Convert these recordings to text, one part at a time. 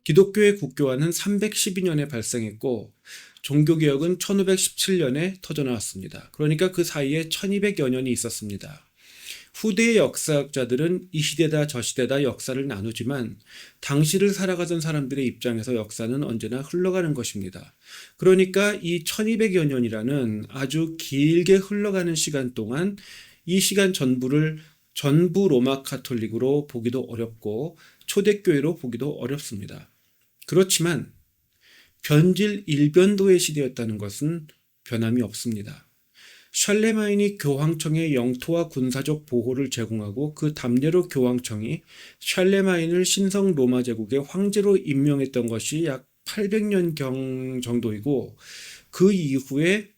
기독교의 국교화는 312년에 발생했고 종교개혁은 1517년에 터져나왔습니다. 그러니까 그 사이에 1200여 년이 있었습니다. 후대의 역사학자들은 이 시대다 저 시대다 역사를 나누지만 당시를 살아가던 사람들의 입장에서 역사는 언제나 흘러가는 것입니다. 그러니까 이 1200여 년이라는 아주 길게 흘러가는 시간 동안 이 시간 전부를 전부 로마 카톨릭으로 보기도 어렵고 초대교회로 보기도 어렵습니다. 그렇지만 변질 일변도의 시대였다는 것은 변함이 없습니다. 샬레마인이 교황청에 영토와 군사적 보호를 제공하고 그 답례로 교황청이 샬레마인을 신성 로마 제국의 황제로 임명했던 것이 약 800년경 정도이고 그 이후에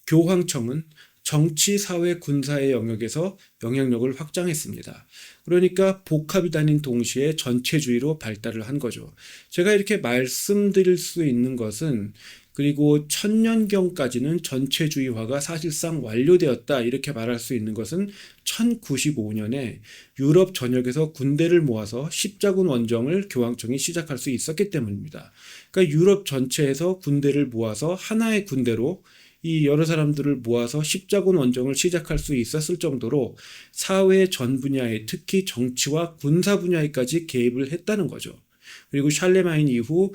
교황청은 정치, 사회, 군사의 영역에서 영향력을 확장했습니다. 그러니까 복합이 다닌 동시에 전체주의로 발달을 한 거죠. 제가 이렇게 말씀드릴 수 있는 것은 그리고 천년경까지는 전체주의화가 사실상 완료되었다 이렇게 말할 수 있는 것은 1095년에 유럽 전역에서 군대를 모아서 십자군 원정을 교황청이 시작할 수 있었기 때문입니다. 그러니까 유럽 전체에서 군대를 모아서 하나의 군대로 이 여러 사람들을 모아서 십자군 원정을 시작할 수 있었을 정도로 사회 전 분야에 특히 정치와 군사 분야에까지 개입을 했다는 거죠. 그리고 샬레마인 이후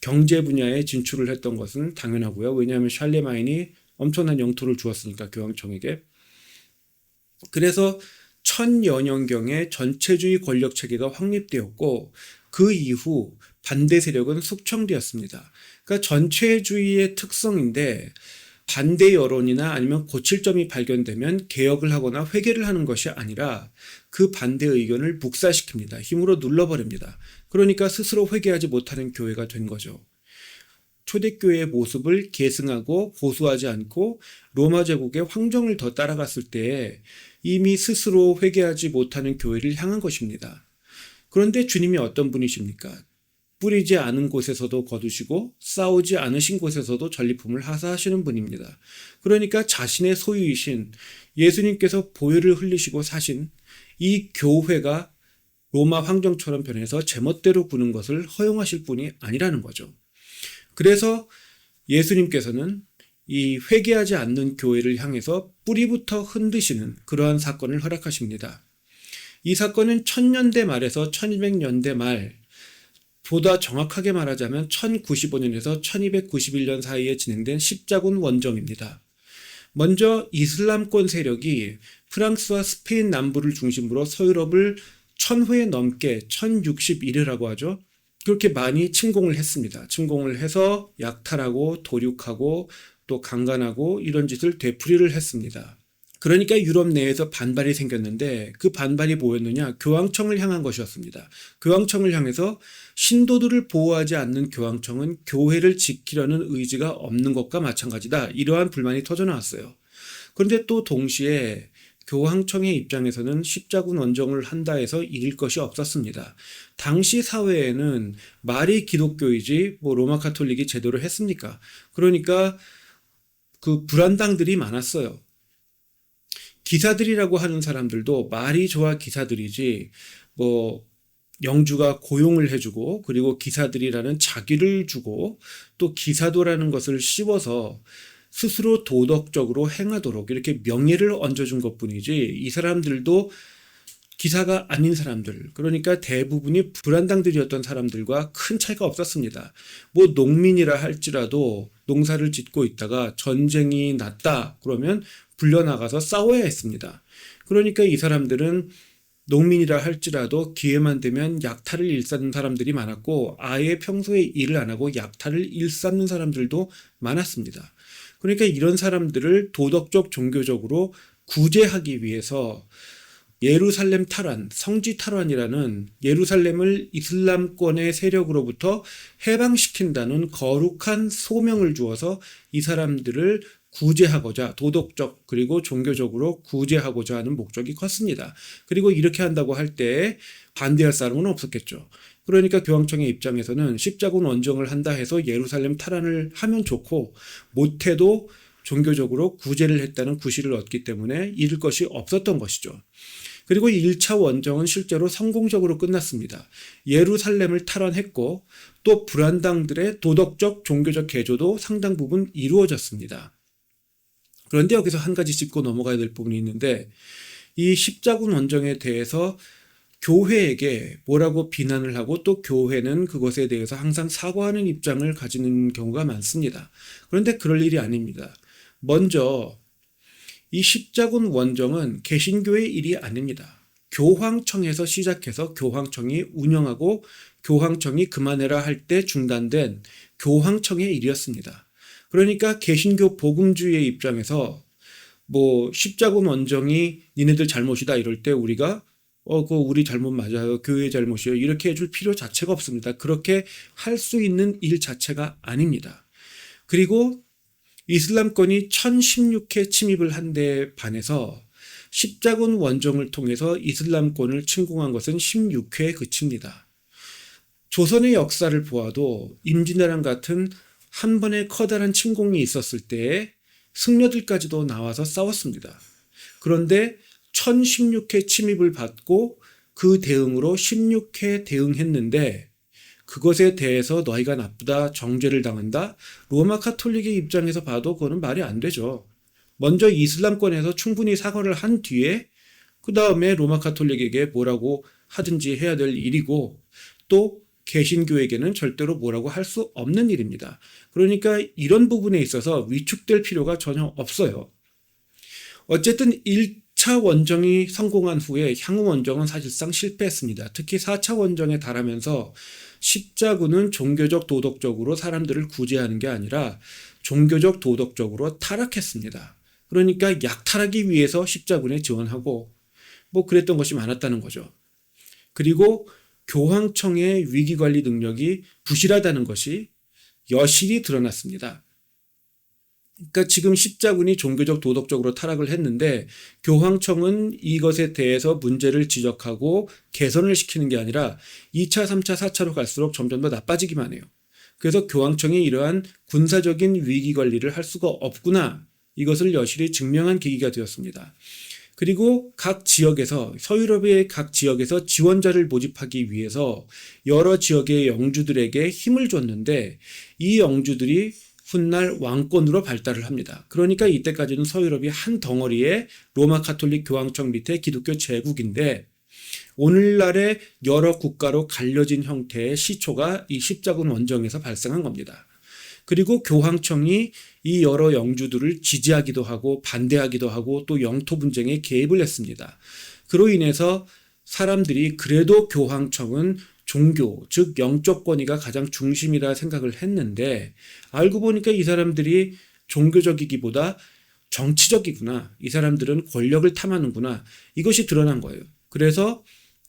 경제 분야에 진출을 했던 것은 당연하고요. 왜냐하면 샬레마인이 엄청난 영토를 주었으니까 교황청에게. 그래서 1000여년경에 전체주의 권력 체계가 확립되었고 그 이후 반대 세력은 숙청되었습니다. 그러니까 전체주의의 특성인데 반대 여론이나 아니면 고칠 점이 발견되면 개혁을 하거나 회개를 하는 것이 아니라 그 반대 의견을 묵살시킵니다. 힘으로 눌러버립니다. 그러니까 스스로 회개하지 못하는 교회가 된 거죠. 초대교회의 모습을 계승하고 보수하지 않고 로마 제국의 황정을 더 따라갔을 때에 이미 스스로 회개하지 못하는 교회를 향한 것입니다. 그런데 주님이 어떤 분이십니까? 뿌리지 않은 곳에서도 거두시고 싸우지 않으신 곳에서도 전리품을 하사하시는 분입니다. 그러니까 자신의 소유이신 예수님께서 보혈을 흘리시고 사신 이 교회가 로마 황정처럼 변해서 제멋대로 구는 것을 허용하실 분이 아니라는 거죠. 그래서 예수님께서는 이 회개하지 않는 교회를 향해서 뿌리부터 흔드시는 그러한 사건을 허락하십니다. 이 사건은 1000년대 말에서 1200년대 말, 보다 정확하게 말하자면 1095년에서 1291년 사이에 진행된 십자군 원정입니다. 먼저 이슬람권 세력이 프랑스와 스페인 남부를 중심으로 서유럽을 1000회 넘게 1061회라고 하죠. 그렇게 많이 침공을 했습니다. 침공을 해서 약탈하고 도륙하고 또 강간하고 이런 짓을 되풀이를 했습니다. 그러니까 유럽 내에서 반발이 생겼는데 그 반발이 뭐였느냐? 교황청을 향한 것이었습니다. 교황청을 향해서 신도들을 보호하지 않는 교황청은 교회를 지키려는 의지가 없는 것과 마찬가지다. 이러한 불만이 터져나왔어요. 그런데 또 동시에 교황청의 입장에서는 십자군 원정을 한다 해서 이길 것이 없었습니다. 당시 사회에는 말이 기독교이지 로마 카톨릭이 제대로 했습니까? 그러니까 그 불안당들이 많았어요. 기사들이라고 하는 사람들도 말이 좋아 기사들이지 영주가 고용을 해주고 그리고 기사들이라는 자기를 주고 또 기사도라는 것을 씌워서 스스로 도덕적으로 행하도록 이렇게 명예를 얹어준 것뿐이지 이 사람들도 기사가 아닌 사람들, 그러니까 대부분이 불안당들이었던 사람들과 큰 차이가 없었습니다. 농민이라 할지라도 농사를 짓고 있다가 전쟁이 났다 그러면 불려나가서 싸워야 했습니다. 그러니까 이 사람들은 농민이라 할지라도 기회만 되면 약탈을 일삼는 사람들이 많았고 아예 평소에 일을 안 하고 약탈을 일삼는 사람들도 많았습니다. 그러니까 이런 사람들을 도덕적 종교적으로 구제하기 위해서 예루살렘 탈환, 성지 탈환이라는 예루살렘을 이슬람권의 세력으로부터 해방시킨다는 거룩한 소명을 주어서 이 사람들을 구제하고자 도덕적 그리고 종교적으로 구제하고자 하는 목적이 컸습니다. 그리고 이렇게 한다고 할 때 반대할 사람은 없었겠죠. 그러니까 교황청의 입장에서는 십자군 원정을 한다 해서 예루살렘 탈환을 하면 좋고 못해도 종교적으로 구제를 했다는 구실을 얻기 때문에 잃을 것이 없었던 것이죠. 그리고 1차 원정은 실제로 성공적으로 끝났습니다. 예루살렘을 탈환했고 또 불안당들의 도덕적 종교적 개조도 상당 부분 이루어졌습니다. 그런데 여기서 한 가지 짚고 넘어가야 될 부분이 있는데, 이 십자군 원정에 대해서 교회에게 뭐라고 비난을 하고 또 교회는 그것에 대해서 항상 사과하는 입장을 가지는 경우가 많습니다. 그런데 그럴 일이 아닙니다. 먼저 이 십자군 원정은 개신교의 일이 아닙니다. 교황청에서 시작해서 교황청이 운영하고 교황청이 그만해라 할 때 중단된 교황청의 일이었습니다. 그러니까 개신교 복음주의의 입장에서 뭐 십자군 원정이 니네들 잘못이다 이럴 때 우리가 그거 우리 잘못 맞아요. 교회 잘못이에요. 이렇게 해줄 필요 자체가 없습니다. 그렇게 할 수 있는 일 자체가 아닙니다. 그리고 이슬람권이 1016회 침입을 한 데 반해서 십자군 원정을 통해서 이슬람권을 침공한 것은 16회에 그칩니다. 조선의 역사를 보아도 임진왜란 같은 한 번의 커다란 침공이 있었을 때에 승려들까지도 나와서 싸웠습니다. 그런데 1016회 침입을 받고 그 대응으로 16회 대응했는데 그것에 대해서 너희가 나쁘다, 정죄를 당한다? 로마 카톨릭의 입장에서 봐도 그거는 말이 안 되죠. 먼저 이슬람권에서 충분히 사과를 한 뒤에 그 다음에 로마 카톨릭에게 뭐라고 하든지 해야 될 일이고 또 개신교에게는 절대로 뭐라고 할 수 없는 일입니다. 그러니까 이런 부분에 있어서 위축될 필요가 전혀 없어요. 어쨌든 1차 원정이 성공한 후에 향후 원정은 사실상 실패했습니다. 특히 4차 원정에 달하면서 십자군은 종교적 도덕적으로 사람들을 구제하는 게 아니라 종교적 도덕적으로 타락했습니다. 그러니까 약탈하기 위해서 십자군에 지원하고 뭐 그랬던 것이 많았다는 거죠. 그리고 교황청의 위기관리 능력이 부실하다는 것이 여실히 드러났습니다. 그러니까 지금 십자군이 종교적 도덕적으로 타락을 했는데 교황청은 이것에 대해서 문제를 지적하고 개선을 시키는 게 아니라 2차, 3차, 4차로 갈수록 점점 더 나빠지기만 해요. 그래서 교황청이 이러한 군사적인 위기관리를 할 수가 없구나, 이것을 여실히 증명한 계기가 되었습니다. 그리고 각 지역에서, 서유럽의 각 지역에서 지원자를 모집하기 위해서 여러 지역의 영주들에게 힘을 줬는데 이 영주들이 훗날 왕권으로 발달을 합니다. 그러니까 이때까지는 서유럽이 한 덩어리의 로마 카톨릭 교황청 밑에 기독교 제국인데 오늘날의 여러 국가로 갈려진 형태의 시초가 이 십자군 원정에서 발생한 겁니다. 그리고 교황청이 이 여러 영주들을 지지하기도 하고 반대하기도 하고 또 영토 분쟁에 개입을 했습니다. 그로 인해서 사람들이 그래도 교황청은 종교, 즉 영적 권위가 가장 중심이라 생각을 했는데 알고 보니까 이 사람들이 종교적이기보다 정치적이구나, 이 사람들은 권력을 탐하는구나, 이것이 드러난 거예요. 그래서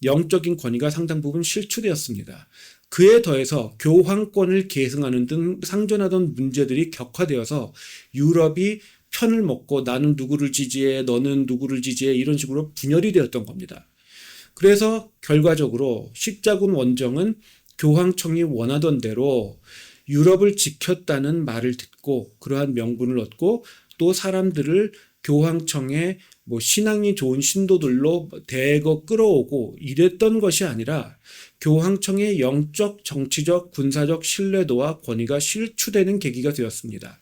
영적인 권위가 상당 부분 실추되었습니다. 그에 더해서 교황권을 계승하는 등 상존하던 문제들이 격화되어서 유럽이 편을 먹고 나는 누구를 지지해, 너는 누구를 지지해, 이런 식으로 분열이 되었던 겁니다. 그래서 결과적으로 십자군 원정은 교황청이 원하던 대로 유럽을 지켰다는 말을 듣고 그러한 명분을 얻고 또 사람들을 교황청의 신앙이 좋은 신도들로 대거 끌어오고 이랬던 것이 아니라 교황청의 영적, 정치적, 군사적 신뢰도와 권위가 실추되는 계기가 되었습니다.